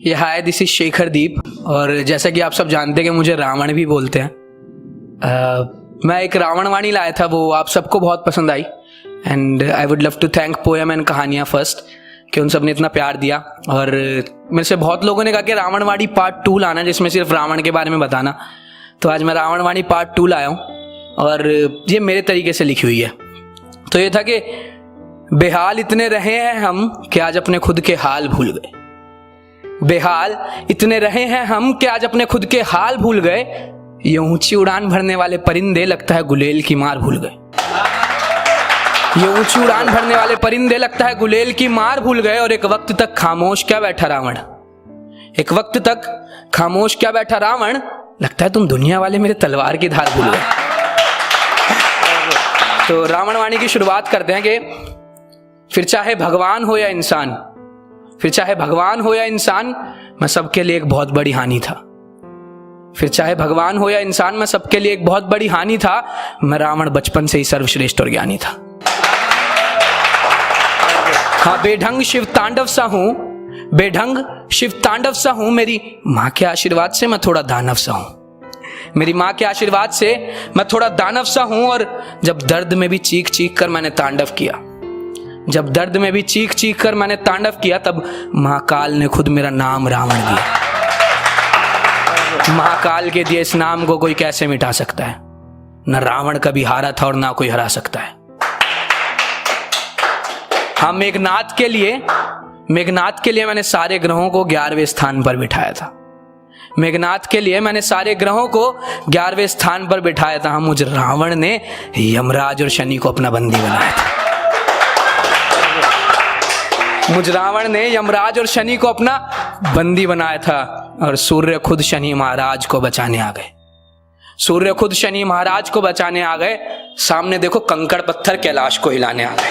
ये hi this is Shekhar दीप। और जैसा कि आप सब जानते हैं कि मुझे रावण भी बोलते हैं। मैं एक रावण वाणी लाया था, वो आप सबको बहुत पसंद आई। And I would love to thank poem and कहानियाँ फर्स्ट कि उन सब ने इतना प्यार दिया। और मेरे से बहुत लोगों ने कहा कि रावण वाणी पार्ट 2 लाना जिसमें सिर्फ रावण के बारे में बताना। तो आज मैं रावण वाणी पार्ट 2 लाया हूँ और ये मेरे तरीके से लिखी हुई है। तो ये था कि बेहाल इतने रहे हैं हम कि आज अपने खुद के हाल भूल गए। बेहाल इतने रहे हैं हम कि आज अपने खुद के हाल भूल गए। ये ऊंची उड़ान भरने वाले परिंदे लगता है गुलेल की मार भूल गए। ये ऊंची उड़ान भरने वाले परिंदे लगता है गुलेल की मार भूल गए। और एक वक्त तक खामोश क्या बैठा रावण, एक वक्त तक खामोश क्या बैठा रावण, लगता है तुम दुनिया वाले मेरे तलवार की धार भूल गए। तो रावण वाणी की शुरुआत करते हैं कि फिर चाहे भगवान हो या इंसान, फिर चाहे भगवान हो या इंसान, मैं सबके लिए एक बहुत बड़ी हानि था। फिर चाहे भगवान हो या इंसान, मैं सबके लिए एक बहुत बड़ी हानि था। मैं रावण बचपन से ही सर्वश्रेष्ठ और ज्ञानी था। हाँ, बेढंग शिव तांडव सा हूं, बेढंग शिव तांडव सा हूं। मेरी माँ के आशीर्वाद से मैं थोड़ा दानव सा हूं। मेरी माँ के आशीर्वाद से मैं थोड़ा दानव सा हूं। और जब दर्द में भी चीख चीख कर मैंने तांडव किया, जब दर्द में भी चीख चीख कर मैंने तांडव किया, तब महाकाल ने खुद मेरा नाम रावण दिया। महाकाल के दिए इस नाम को कोई कैसे मिटा सकता है। न रावण कभी हारा था और ना कोई हरा सकता है। हाँ, मेघनाथ के लिए मैंने सारे ग्रहों को 11वें स्थान पर बिठाया था। मेघनाथ के लिए मैंने सारे ग्रहों को 11वें स्थान पर बिठाया था। मुझ रावण ने यमराज और शनि को अपना बंदी बनाया था। मुझ रावण ने यमराज और शनि को अपना बंदी बनाया था। और सूर्य खुद शनि महाराज को बचाने आ गए। सूर्य खुद शनि महाराज को बचाने आ गए। सामने देखो कंकड़ पत्थर कैलाश को हिलाने आ गए।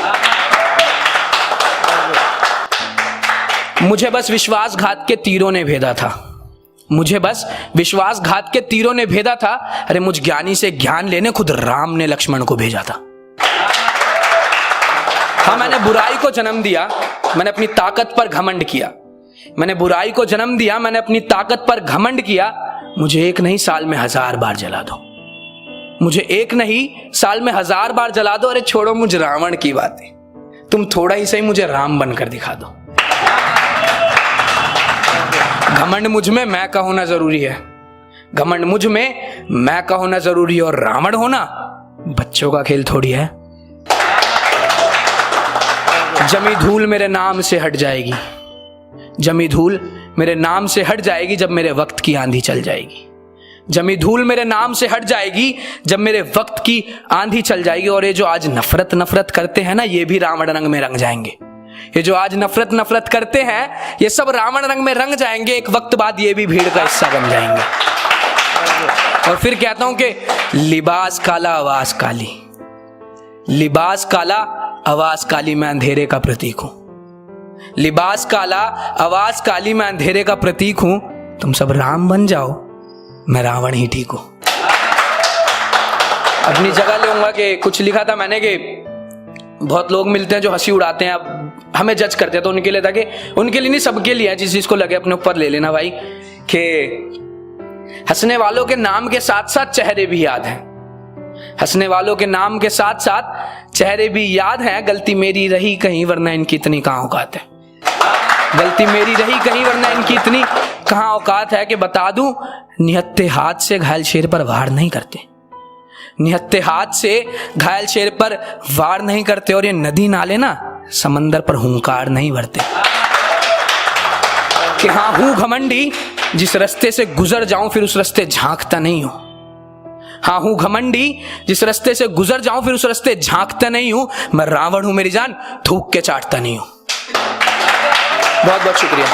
मुझे बस विश्वासघात के तीरों ने भेदा था। मुझे बस विश्वासघात के तीरों ने भेदा था। अरे मुझ ज्ञानी से ज्ञान लेने खुद राम ने लक्ष्मण को भेजा था। हाँ, मैंने बुराई को जन्म दिया, मैंने अपनी ताकत पर घमंड किया। मैंने बुराई को जन्म दिया, मैंने अपनी ताकत पर घमंड किया। मुझे एक नहीं साल में 1000 बार जला दो, मुझे एक नहीं साल में 1000 बार जला दो। अरे छोड़ो मुझ रावण की बातें, तुम थोड़ा ही सही मुझे राम बनकर दिखा दो। घमंड मुझ में मैं का होना जरूरी है। घमंड मुझ में मैं का होना जरूरी है। और रावण होना बच्चों का खेल थोड़ी है। जमी धूल मेरे नाम से हट जाएगी, जमी धूल मेरे नाम से हट जाएगी जब मेरे वक्त की आंधी चल जाएगी। जमी धूल मेरे नाम से हट जाएगी जब मेरे वक्त की आंधी चल जाएगी। और ये जो आज नफरत करते हैं ना, ये भी रावण रंग में रंग जाएंगे। ये जो आज नफरत करते हैं, ये सब रावण रंग में रंग जाएंगे। एक वक्त बाद ये भी भीड़ का हिस्सा बन जाएंगे। और फिर कहता हूं कि लिबास काला आवाज काली, लिबास काला आवाज काली, मैं अंधेरे का प्रतीक हूं। लिबास काला आवाज काली, मैं अंधेरे का प्रतीक हूं। तुम सब राम बन जाओ, मैं रावण ही ठीक हूं। अपनी जगह लूंगा कि कुछ लिखा था मैंने कि बहुत लोग मिलते हैं जो हंसी उड़ाते हैं, अब हमें जज करते हैं। तो उनके लिए था कि उनके लिए नहीं, सबके लिए है। जिस चीज को लगे अपने ऊपर ले लेना भाई। कि हंसने वालों के नाम के साथ साथ चेहरे भी याद हैं। हंसने वालों के नाम के साथ साथ चेहरे भी याद हैं। गलती मेरी रही कहीं वरना इनकी इतनी कहां औकात है। गलती मेरी रही कहीं वरना इनकी इतनी कहां औकात है। कि बता दूं, निहत्थे हाथ से घायल शेर पर वार नहीं करते। निहत्थे हाथ से घायल शेर पर वार नहीं करते। और ये नदी नाले ना समंदर पर हुंकार नहीं भरते। कि हाँ, हूं घमंडी, जिस रास्ते से गुजर जाऊं फिर उस रास्ते झांकता नहीं हूं। हाँ, हूं घमंडी, जिस रास्ते से गुजर जाऊं फिर उस रास्ते झांकता नहीं हूं। मैं रावण हूं मेरी जान, थूक के चाटता नहीं हूं। बहुत बहुत शुक्रिया।